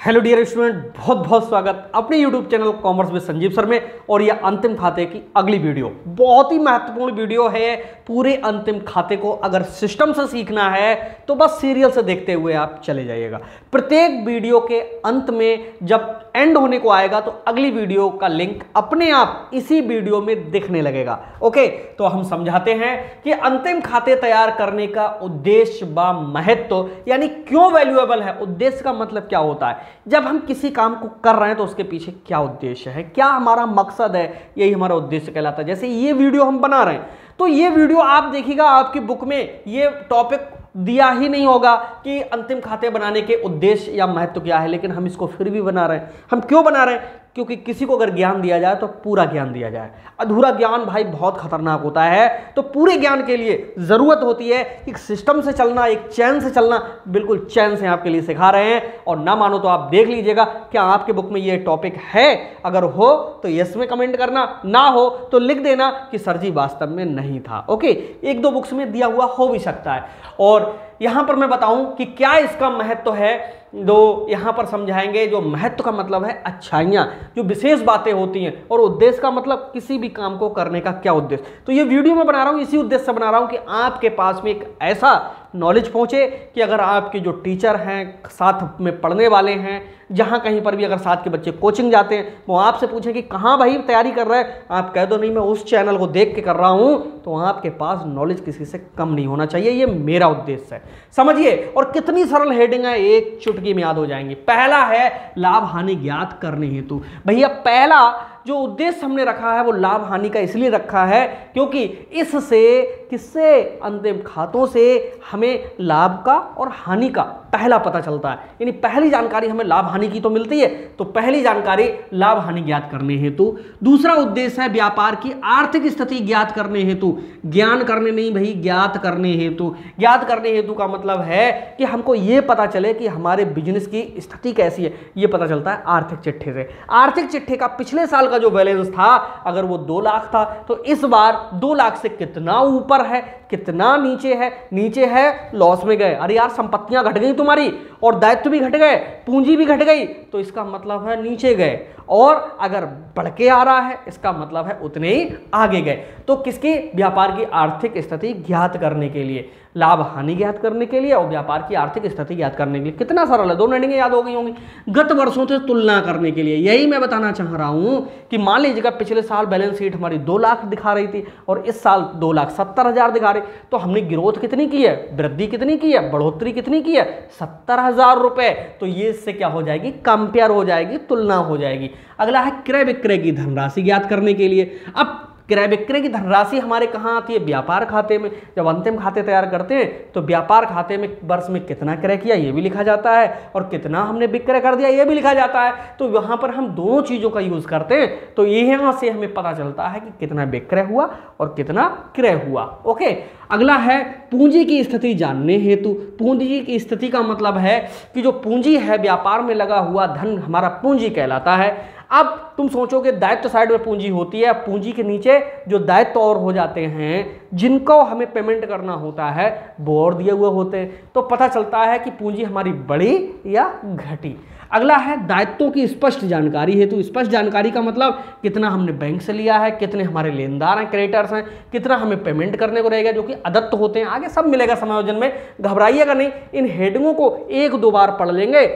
Hello dear student, बहुत बहुत स्वागत अपने YouTube channel commerce with Sanjeev sir में। और ये अंतिम खाते की अगली वीडियो बहुत ही महत्वपूर्ण वीडियो है। पूरे अंतिम खाते को अगर सिस्टम से सीखना है तो बस सीरियल से देखते हुए आप चले जाइएगा। प्रत्येक वीडियो के अंत में जब एंड होने को आएगा तो अगली वीडियो का लिंक अपने आप इसी वीडियो में दिखने लगेगा। ओके, तो हम समझाते हैं कि अंतिम खाते तैयार करने का उद्देश्य व महत्व यानी क्यों वैल्यूएबल है। उद्देश्य का मतलब क्या होता है, जब हम किसी काम को कर रहे हैं तो उसके पीछे क्या उद्देश्य है, क्या हमारा मकसद है, यही हमारा उद्देश्य कहलाता है। जैसे ये वीडियो हम बना रहे हैं तो ये वीडियो आप देखिएगा, आपकी बुक में ये टॉपिक दिया ही नहीं होगा कि अंतिम खाते बनाने के उद्देश्य या महत्व क्या है, लेकिन हम इसको फिर भी बना रहे हैं। हम क्यों बना रहे हैं? क्योंकि किसी को अगर ज्ञान दिया जाए तो पूरा ज्ञान दिया जाए। अधूरा ज्ञान भाई बहुत खतरनाक होता है। तो पूरे ज्ञान के लिए जरूरत होती है एक सिस्टम से चलना, एक चैन से चलना। बिल्कुल चैन से आपके लिए सिखा रहे हैं। और ना मानो तो आप देख लीजिएगा क्या आपके बुक में ये टॉपिक है। अगर हो तो यस में कमेंट करना, ना हो तो लिख देना कि सर जी वास्तव में नहीं था। ओके, एक दो बुक्स में दिया हुआ हो भी सकता है। और यहां पर मैं बताऊं कि क्या इसका महत्व है, जो यहां पर समझाएंगे। जो महत्व का मतलब है अच्छाइयां, जो विशेष बातें होती हैं। और उद्देश्य का मतलब किसी भी काम को करने का क्या उद्देश्य। तो ये वीडियो मैं बना रहा हूं इसी उद्देश्य से बना रहा हूं कि आपके पास में एक ऐसा नॉलेज पहुंचे कि अगर आपके जो टीचर हैं, साथ में पढ़ने वाले हैं, जहां कहीं पर भी अगर साथ के बच्चे कोचिंग जाते हैं वो आपसे पूछें कि कहां भाई तैयारी कर रहे हैं, आप कह दो नहीं मैं उस चैनल को देख के कर रहा हूं, तो आपके पास नॉलेज किसी से कम नहीं होना चाहिए। ये मेरा उद्देश्य है, समझिए। और कितनी सरल हेडिंग है, एक चुटकी में याद हो जाएंगी। पहला है लाभ हानि ज्ञात करने हेतु। भैया पहला जो उद्देश्य हमने रखा है वो लाभ हानि का इसलिए रखा है क्योंकि इससे किससे, अंतिम खातों से हमें लाभ का और हानि का पहला पता चलता है। यानी पहली जानकारी हमें लाभ हानि की तो मिलती है, तो पहली जानकारी लाभ हानि ज्ञात करने हेतु। दूसरा उद्देश्य है व्यापार की आर्थिक स्थिति ज्ञात करने हेतु। ज्ञान करने नहीं भाई, ज्ञात करने हेतु। ज्ञात करने हेतु का मतलब है कि हमको ये पता चले कि हमारे बिजनेस की स्थिति कैसी है। ये पता चलता है आर्थिक चिट्ठे से। आर्थिक चिट्ठे का पिछले साल का जो बैलेंस था, अगर वो 2 लाख था तो इस बार 2 लाख से कितना ऊपर है, कितना नीचे है। नीचे है, लॉस में गए। अरे यार संपत्तियां घट गई तुम्हारी और दायित्व भी घट गए, पूंजी भी घट गई, तो इसका मतलब है नीचे गए। और अगर बढ़ के आ रहा है इसका मतलब है उतने ही आगे गए। तो किसकी, व्यापार की आर्थिक स्थिति ज्ञात करने के लिए, लाभ हानि ज्ञात करने के लिए और व्यापार की आर्थिक स्थिति ज्ञात करने के लिए। कितना सरल है, 2 हेडिंगें याद हो गई होंगी। गत वर्षों से तुलना करने के लिए, यही मैं बताना चाह रहा हूं कि मान लीजिएगा पिछले साल बैलेंस शीट हमारी 2 लाख दिखा रही थी और इस साल 2,70,000 दिखा रही, तो हमने ग्रोथ कितनी की है, वृद्धि कितनी की है, बढ़ोतरी कितनी की है, 70,000 रुपए। तो ये इससे क्या हो जाएगी, कंपेयर हो जाएगी, तुलना हो जाएगी। अगला है क्रय विक्रय की धनराशि ज्ञात करने के लिए। अब क्रय विक्रय की धनराशि हमारे कहाँ आती है, व्यापार खाते में। जब अंतिम खाते तैयार करते हैं तो व्यापार खाते में वर्ष में कितना क्रय किया ये भी लिखा जाता है और कितना हमने विक्रय कर दिया ये भी लिखा जाता है। तो वहां पर हम दोनों चीजों का यूज करते हैं, तो यहाँ से हमें पता चलता है कि कितना विक्रय हुआ और कितना क्रय हुआ। ओके, अगला है पूंजी की स्थिति जानने हेतु। पूंजी की स्थिति का मतलब है कि जो पूंजी है, व्यापार में लगा हुआ धन हमारा पूंजी कहलाता है। अब तुम सोचोगे दायित्व साइड में पूंजी होती है, पूंजी के नीचे जो दायित्व और हो जाते हैं जिनको हमें पेमेंट करना होता है वो और दिए हुए होते हैं। तो पता चलता है कि पूंजी हमारी बढ़ी या घटी। अगला है दायित्वों की स्पष्ट जानकारी हेतु। स्पष्ट जानकारी का मतलब कितना हमने बैंक से लिया है, कितने हमारे लेनदार हैं, क्रेडिटर्स हैं, कितना हमें पेमेंट करने को रहेगा, जो कि अदत्त होते हैं। आगे सब मिलेगा समायोजन में, घबराइएगा नहीं। इन हेडिंगों को 1-2 बार पढ़ लेंगे,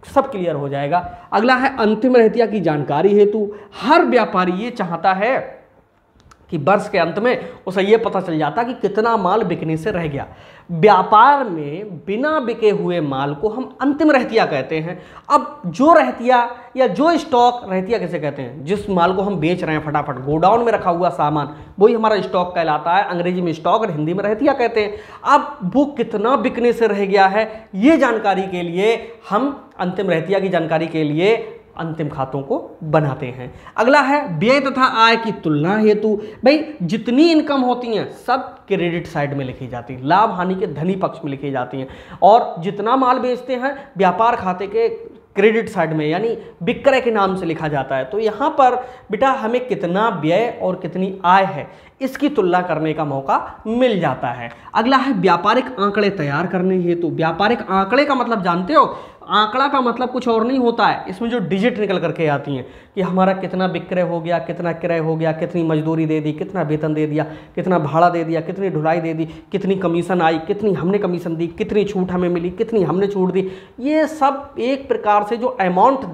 सब क्लियर हो जाएगा। अगला है अंतिम रहतिया की जानकारी हेतु। हर व्यापारी ये चाहता है कि वर्ष के अंत में उसे ये पता चल जाता कि कितना माल बिकने से रह गया। व्यापार में बिना बिके हुए माल को हम अंतिम रहतिया कहते हैं। अब जो रहतिया या जो स्टॉक, रहतिया किसे कहते हैं, जिस माल को हम बेच रहे हैं फटाफट, गोडाउन में रखा हुआ सामान, वही हमारा स्टॉक कहलाता है। अंग्रेजी में स्टॉक और हिंदी में रहतिया कहते हैं। अब वो कितना बिकने से रह गया है ये जानकारी के लिए हम अंतिम रहतिया की जानकारी के लिए अंतिम खातों को बनाते हैं। अगला है व्यय तथा आय की तुलना हेतु। भाई जितनी इनकम होती हैं सब क्रेडिट साइड में लिखी जाती है, लाभ हानि के धनी पक्ष में लिखी जाती हैं। और जितना माल बेचते हैं व्यापार खाते के क्रेडिट साइड में यानी विक्रय के नाम से लिखा जाता है। तो यहाँ पर बेटा हमें कितना व्यय और कितनी आय है इसकी तुलना करने का मौका मिल जाता है। अगला है व्यापारिक आंकड़े तैयार करने हेतु। व्यापारिक आंकड़े का मतलब जानते हो, आंकड़ा का मतलब कुछ और नहीं होता है, इसमें जो डिजिट निकल करके आती हैं कि हमारा कितना विक्रय हो गया, कितना क्रय हो गया, कितनी मजदूरी दे दी, कितना वेतन दे दिया, कितना भाड़ा दे दिया, कितनी ढुलाई दे दी, कितनी कमीशन आई, कितनी हमने कमीशन दी, कितनी छूट हमें मिली, कितनी हमने छूट दी। ये सब एक प्रकार से जो अमाउंट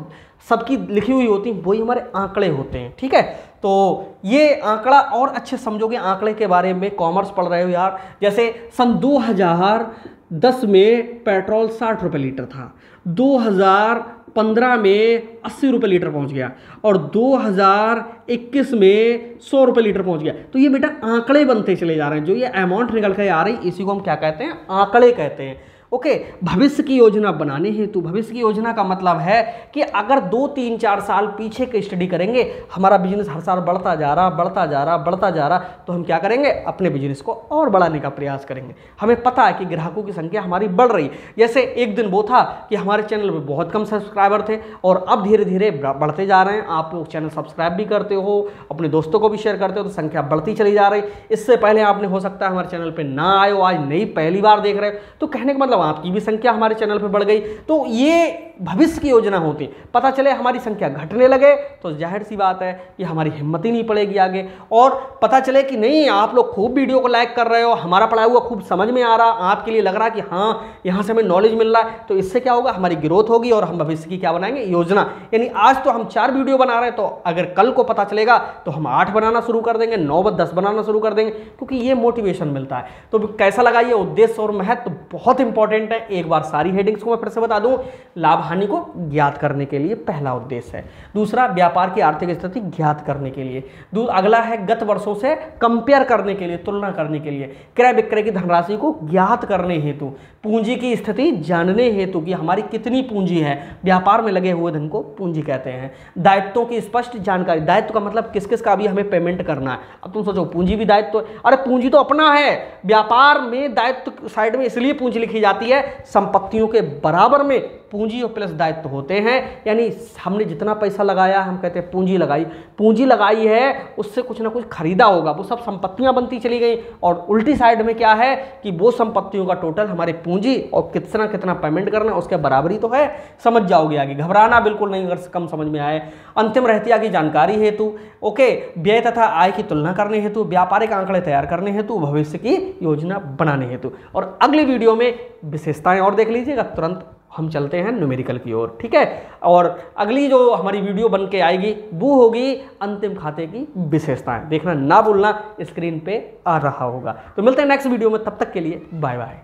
सबकी लिखी हुई होती है वही हमारे आंकड़े होते हैं। ठीक है, तो ये आंकड़ा और अच्छे समझोगे आंकड़े के बारे में, कॉमर्स पढ़ रहे हो यार। जैसे सन 2010 में पेट्रोल 60 रुपये लीटर था, 2015 में 80 रुपये लीटर पहुंच गया और 2021 में 100 रुपये लीटर पहुंच गया। तो ये बेटा आंकड़े बनते चले जा रहे हैं, जो ये अमाउंट निकल कर आ रही इसी को हम क्या कहते हैं, आंकड़े कहते हैं। ओके, भविष्य की योजना बनाने हेतु, भविष्य की योजना का मतलब है कि अगर 2, 3, 4 साल पीछे की स्टडी करेंगे, हमारा बिजनेस हर साल बढ़ता जा रहा, बढ़ता जा रहा, बढ़ता जा रहा, तो हम क्या करेंगे, अपने बिजनेस को और बढ़ाने का प्रयास करेंगे। हमें पता है कि ग्राहकों की संख्या हमारी बढ़ रही। जैसे एक दिन वो था कि हमारे चैनल पर बहुत कम सब्सक्राइबर थे और अब धीरे धीरे बढ़ते जा रहे हैं। आप लोग चैनल सब्सक्राइब भी करते हो, अपने दोस्तों को भी शेयर करते हो, तो संख्या बढ़ती चली जा रही। इससे पहले आपने हो सकता है हमारे चैनल पर ना आए हो, आज नई पहली बार देख रहे हो, तो कहने का मतलब आपकी भी संख्या हमारे चैनल पे बढ़ गई। तो ये भविष्य की योजना होती। पता चले हमारी संख्या घटने लगे तो जाहिर सी बात है कि हमारी हिम्मत ही नहीं पड़ेगी आगे। और पता चले कि नहीं, आप लोग खूब वीडियो को लाइक कर रहे हो, हमारा पढ़ाया हुआ खूब समझ में आ रहा, आपके लिए लग रहा कि हाँ यहाँ से हमें नॉलेज मिल रहा है, तो इससे क्या होगा, हमारी ग्रोथ होगी और हम भविष्य की क्या बनाएंगे, योजना। यानी आज तो हम 4 वीडियो बना रहे हैं, तो अगर कल को पता चलेगा तो हम 8 बनाना शुरू कर देंगे, 9 व 10 बनाना शुरू कर देंगे, क्योंकि ये मोटिवेशन मिलता है। तो कैसा लगा ये उद्देश्य और महत्व, बहुत इंपॉर्टेंट है। एक बार सारी हेडिंग्स को मैं फिर से बता दूं। लाभ हानि को ज्ञात करने के लिए पहला उद्देश्य है। दूसरा, व्यापार की आर्थिक स्थिति ज्ञात करने के लिए। अगला है गत वर्षों से कंपेयर करने के लिए, तुलना करने के लिए। क्रय विक्रय की धनराशि को ज्ञात करने हेतु। पूंजी की स्थिति जानने हेतु कि हमारी कितनी पूंजी है, व्यापार में लगे हुए धन को पूंजी कहते हैं। दायित्वों की स्पष्ट जानकारी। दायित्व का मतलब किस किस का भी हमें पेमेंट करना है। अब तुम सोचो पूंजी भी दायित्व, अरे पूंजी तो अपना है। व्यापार में दायित्व साइड में इसलिए पूंजी लिखी जाती है, संपत्तियों के बराबर में पूंजी और प्लस दायित्व होते हैं। यानी हमने जितना पैसा लगाया, हम कहते हैं पूंजी लगाई, पूंजी लगाई है, उससे कुछ ना कुछ खरीदा होगा, वो सब संपत्तियां बनती चली गई। और उल्टी साइड में क्या है कि वो संपत्तियों का टोटल हमारे पूंजी और कितना कितना पेमेंट करना उसके बराबरी तो है। समझ जाओगे आगे, घबराना बिल्कुल नहीं अगर कम समझ में आए। अंतिम रहतिया की जानकारी हेतु, ओके, व्यय तथा आय की तुलना करने हेतु, व्यापारिक आंकड़े तैयार करने हेतु, भविष्य की योजना बनाने हेतु। और अगली वीडियो में विशेषताएं और देख लीजिएगा। तुरंत हम चलते हैं न्यूमेरिकल की ओर, ठीक है। और अगली जो हमारी वीडियो बन के आएगी वो होगी अंतिम खाते की विशेषताएं। देखना ना भूलना, स्क्रीन पे आ रहा होगा। तो मिलते हैं नेक्स्ट वीडियो में, तब तक के लिए बाय बाय।